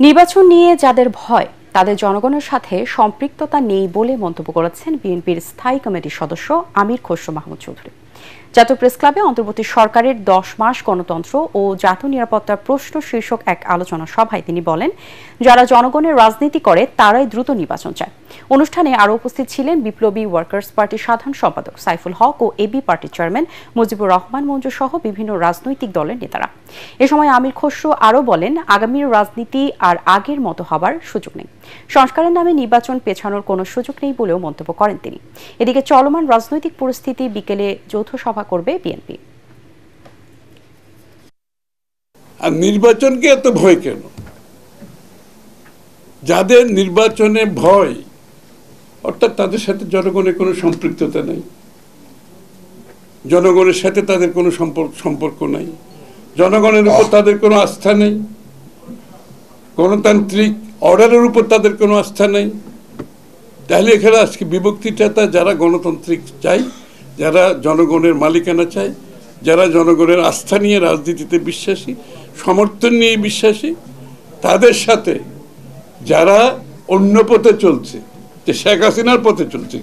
নির্বাচন নিয়ে যাদের ভয় তাদের জনগণের সাথে সম্পৃক্ততা নেই বলে মন্তব্য করেছেন বিএনপির স্থায়ী কমিটির সদস্য আমির খসরু মাহমুদ চৌধুরী। জাতীয় প্রেস ক্লাবে অন্তর্বর্তী সরকারের 10 মাস গণতন্ত্র ও জাতীয় নিরাপত্তার প্রশ্ন শীর্ষক এক আলোচনা সভায় তিনি বলেন, যারা জনগণের রাজনীতি করে তারাই দ্রুত নির্বাচন চায়। অনুষ্ঠানে আরও উপস্থিত ছিলেন বিপ্লবী ওয়ার্কার্স পার্টির সাধারণ সম্পাদক সাইফুল হক ও এবি পার্টির চেয়ারম্যান মুজিবুর রহমান মঞ্জু সহ বিভিন্ন রাজনৈতিক দলের নেতারা। এ সময় আমির খসরু আরও বলেন, আগামীর রাজনীতি আর আগের মতো হবার সুযোগ নেই। সংস্কারের নামে নির্বাচন পেছানোর কোনো সুযোগ নেই বলেও মন্তব্য করেন তিনি। এদিকে চলমান রাজনৈতিক পরিস্থিতি বিকেলে যৌথ সভা করবে বিএনপি। আর নির্বাচনকে এত ভয় কেন? যাদের নির্বাচনে ভয়, অর্থাৎ তাদের সাথে জনগণের কোনো সম্পৃক্ততা নেই, জনগণের সাথে তাদের কোনো সম্পর্ক নাই, জনগণের উপর তাদের কোনো আস্থা নেই, গণতান্ত্রিক অর্ডারের উপর তাদের কোনো আস্থা নেই, তাহলে এখানে আজকে বিভক্তিটা যারা গণতান্ত্রিক চাই, যারা জনগণের মালিকানা চায়, যারা জনগণের আস্থা নিয়ে রাজনীতিতে বিশ্বাসী, সমর্থন নিয়ে বিশ্বাসী, তাদের সাথে যারা অন্য পথে চলছে, যে শেখ হাসিনার পথে চলছে,